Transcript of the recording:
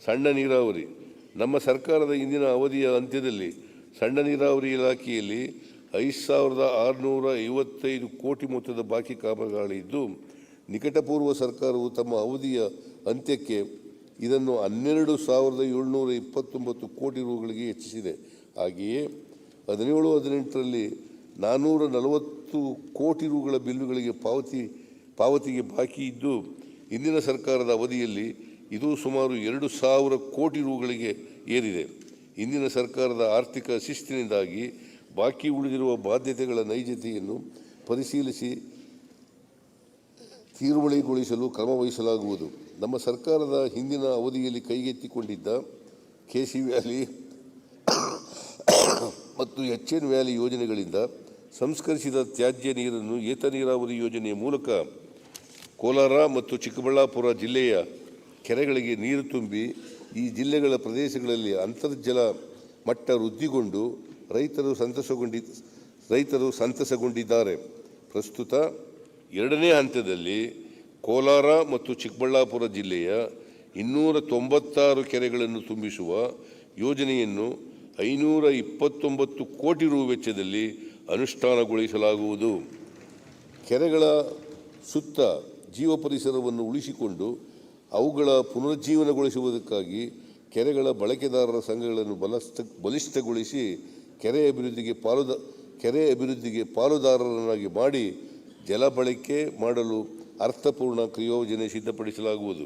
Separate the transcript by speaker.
Speaker 1: ಸಣ್ಣ ನೀರಾವರಿ. ನಮ್ಮ ಸರ್ಕಾರದ ಇಂದಿನ ಅವಧಿಯ ಅಂತ್ಯದಲ್ಲಿ ಸಣ್ಣ ನೀರಾವರಿ ಇಲಾಖೆಯಲ್ಲಿ 5,655 ಕೋಟಿ ಮೊತ್ತದ ಬಾಕಿ ಕಾಮಗಾರಿ ಇದ್ದು, ನಿಕಟಪೂರ್ವ ಸರ್ಕಾರವು ತಮ್ಮ ಅವಧಿಯ ಅಂತ್ಯಕ್ಕೆ ಇದನ್ನು 12,729 ಕೋಟಿ ರುಗಳಿಗೆ ಹೆಚ್ಚಿಸಿದೆ. ಹಾಗೆಯೇ 17-18ರಲ್ಲಿ 440 ಕೋಟಿ ರುಗಳ ಬಿಲ್ಲುಗಳಿಗೆ ಪಾವತಿಗೆ ಬಾಕಿ ಇದ್ದು, ಇಂದಿನ ಸರ್ಕಾರದ ಅವಧಿಯಲ್ಲಿ ಇದು ಸುಮಾರು 2,000 ಕೋಟಿ ರುಗಳಿಗೆ ಏರಿದೆ. ಇಂದಿನ ಸರ್ಕಾರದ ಆರ್ಥಿಕ ಶಿಸ್ತಿನಿಂದಾಗಿ ಬಾಕಿ ಉಳಿದಿರುವ ಬಾಧ್ಯತೆಗಳ ನೈಜತೆಯನ್ನು ಪರಿಶೀಲಿಸಿ ತೀರ್ವಳಿಗೊಳಿಸಲು ಕ್ರಮ ವಹಿಸಲಾಗುವುದು. ನಮ್ಮ ಸರ್ಕಾರದ ಹಿಂದಿನ ಅವಧಿಯಲ್ಲಿ ಕೈಗೆತ್ತಿಕೊಂಡಿದ್ದ ಕೆಸಿ ವ್ಯಾಲಿ ಮತ್ತು HN ವ್ಯಾಲಿ ಯೋಜನೆಗಳಿಂದ ಸಂಸ್ಕರಿಸಿದ ತ್ಯಾಜ್ಯ ನೀರನ್ನು ಏತ ನೀರಾವರಿ ಯೋಜನೆಯ ಮೂಲಕ ಕೋಲಾರ ಮತ್ತು ಚಿಕ್ಕಬಳ್ಳಾಪುರ ಜಿಲ್ಲೆಯ ಕೆರೆಗಳಿಗೆ ನೀರು ತುಂಬಿ ಈ ಜಿಲ್ಲೆಗಳ ಪ್ರದೇಶಗಳಲ್ಲಿ ಅಂತರ್ಜಲ ಮಟ್ಟ ವೃದ್ಧಿಗೊಂಡು ರೈತರು ಸಂತಸಗೊಂಡಿದ್ದಾರೆ. ಪ್ರಸ್ತುತ ಎರಡನೇ ಹಂತದಲ್ಲಿ ಕೋಲಾರ ಮತ್ತು ಚಿಕ್ಕಬಳ್ಳಾಪುರ ಜಿಲ್ಲೆಯ 296 ಕೆರೆಗಳನ್ನು ತುಂಬಿಸುವ ಯೋಜನೆಯನ್ನು 529 ಕೋಟಿ ರು ವೆಚ್ಚದಲ್ಲಿ ಅನುಷ್ಠಾನಗೊಳಿಸಲಾಗುವುದು. ಕೆರೆಗಳ ಸುತ್ತ ಜೀವ ಪರಿಸರವನ್ನು ಉಳಿಸಿಕೊಂಡು ಅವುಗಳ ಪುನರುಜ್ಜೀವನಗೊಳಿಸುವುದಕ್ಕಾಗಿ ಕೆರೆಗಳ ಬಳಕೆದಾರರ ಸಂಘಗಳನ್ನು ಬಲಿಷ್ಠಗೊಳಿಸಿ ಕೆರೆ ಅಭಿವೃದ್ಧಿಗೆ ಪಾಲುದಾರರನ್ನಾಗಿ ಮಾಡಿ ಜಲ ಬಳಕೆ ಮಾಡಲು ಅರ್ಥಪೂರ್ಣ ಯೋಜನೆ ಸಿದ್ಧಪಡಿಸಲಾಗುವುದು.